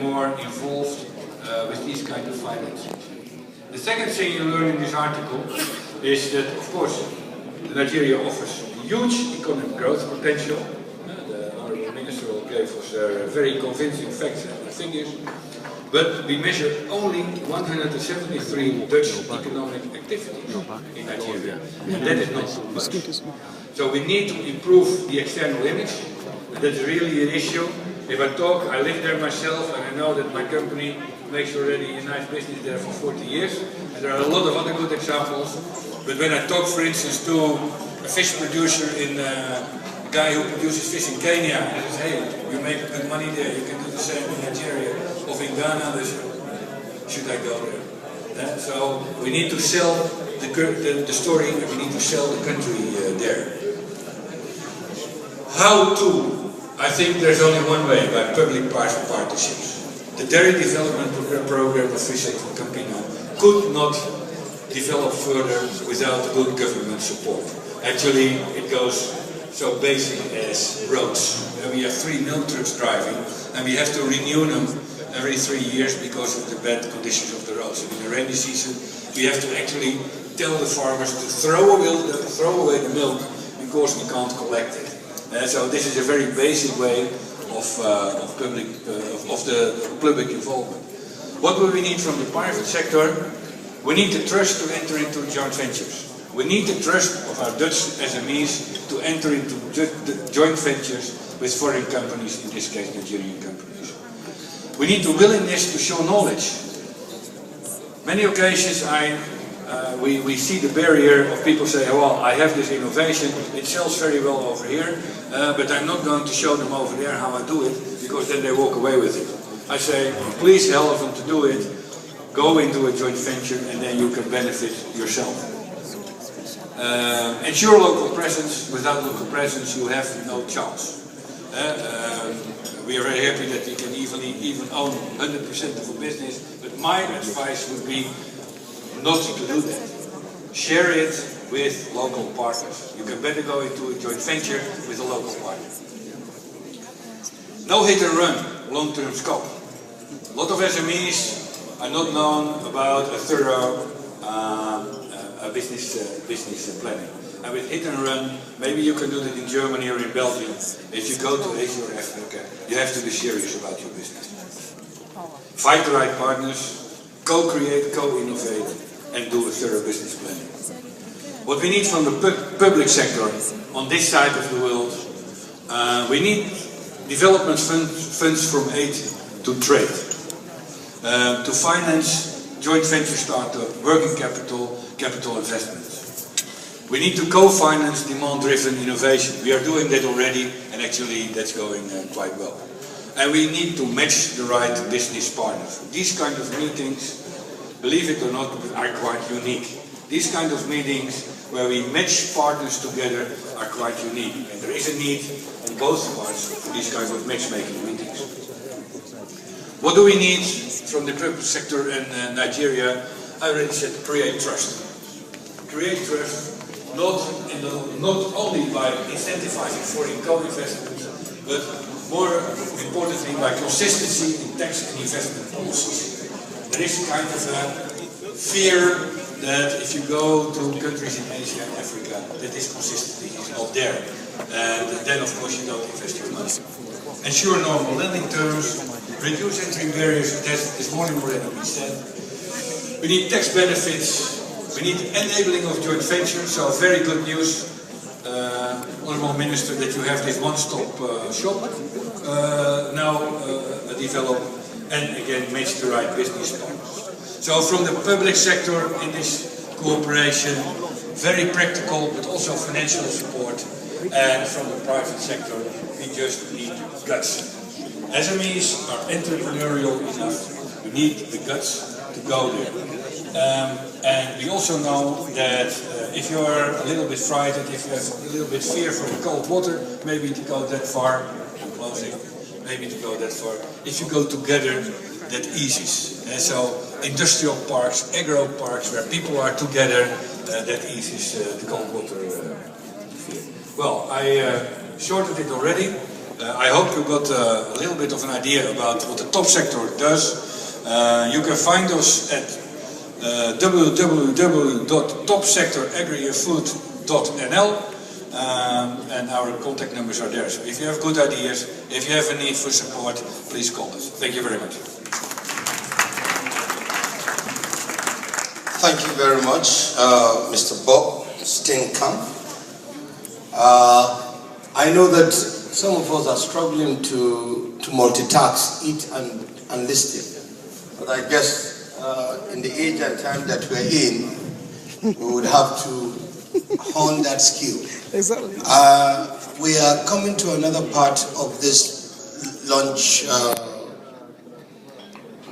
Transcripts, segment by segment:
more involved with these kind of financing. The second thing you learn in this article is that, of course, Nigeria offers huge economic growth potential. The Honourable Minister gave us very convincing facts and figures. But we measure only 173 Dutch economic activities in Nigeria, and that is not too much. So we need to improve the external image, and that's really an issue. If I talk, I live there myself, and I know that my company makes already a nice business there for 40 years, and there are a lot of other good examples. But when I talk, for instance, to a fish producer in a guy who produces fish in Kenya, and he says, hey, you make good money there, you can do the same in Nigeria. Of in Ghana, should I go there? So we need to sell the story, and we need to sell the country there. How to? I think there's only one way, by public-private partnerships. The dairy development program of Fish from Campino could not develop further without good government support. Actually, it goes so basic as roads. We have 3 milk trucks driving, and we have to renew them every 3 years because of the bad conditions of the roads. And in the rainy season, we have to actually tell the farmers to throw away the milk because we can't collect it. So this is a very basic way of the public involvement. What do we need from the private sector? We need the trust to enter into joint ventures. We need the trust of our Dutch SMEs to enter into joint ventures with foreign companies, in this case Nigerian companies. We need the willingness to show knowledge. Many occasions we see the barrier of people say, well, I have this innovation, it sells very well over here, but I'm not going to show them over there how I do it, because then they walk away with it. I say, please help them to do it, go into a joint venture, and then you can benefit yourself. Ensure local presence. Without local presence you have no chance. We are very happy that we can even own 100% of a business, but my advice would be not to do that. Share it with local partners. You can better go into a joint venture with a local partner. No hit and run, long-term scope. A lot of SMEs are not known about a thorough business planning. And with hit and run, maybe you can do that in Germany or in Belgium. If you go to Asia or Africa, you have to be serious about your business. Find the right partners, co-create, co-innovate, and do a thorough business planning. What we need from the public sector on this side of the world, we need development funds from aid to trade, to finance joint venture startup, working capital, capital investments. We need to co-finance demand-driven innovation. We are doing that already, and actually that's going quite well. And we need to match the right business partners. These kind of meetings, believe it or not, are quite unique. These kind of meetings where we match partners together are quite unique. And there is a need on both parts for these kind of matchmaking meetings. What do we need from the public sector in Nigeria? I already said create trust. Create trust. Not only by incentivizing foreign co-investment, but more importantly by consistency in tax and investment policies. There is kind of a fear that if you go to countries in Asia and Africa, that this consistency is not there. And then of course you don't invest your money. Ensure normal lending terms, reduce entry barriers, as this morning already been said. We need tax benefits. We need enabling of joint ventures, so very good news, Honourable Minister, that you have this one-stop shop now developed, and again match the right business partners. So from the public sector in this cooperation, very practical but also financial support, and from the private sector, we just need guts. SMEs are entrepreneurial enough, we need the guts to go there. And we also know that if you are a little bit frightened, if you have a little bit fear for the cold water, maybe to go that far, I'm closing, maybe to go that far. If you go together, that eases. So industrial parks, agro parks, where people are together, that eases the cold water fear. Well, I shortened it already. I hope you got a little bit of an idea about what the top sector does. You can find us at www.topsectoragrifood.nl and our contact numbers are there. So if you have good ideas, if you have a need for support, please call us. Thank you very much. Thank you very much, Mr. Bob Steetskamp. I know that some of us are struggling to multitask, eat and listen. But I guess in the age and time that we're in, we would have to hone that skill. Exactly. We are coming to another part of this lunch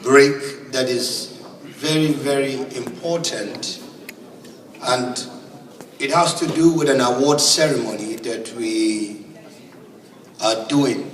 break that is very, very important, and it has to do with an award ceremony that we are doing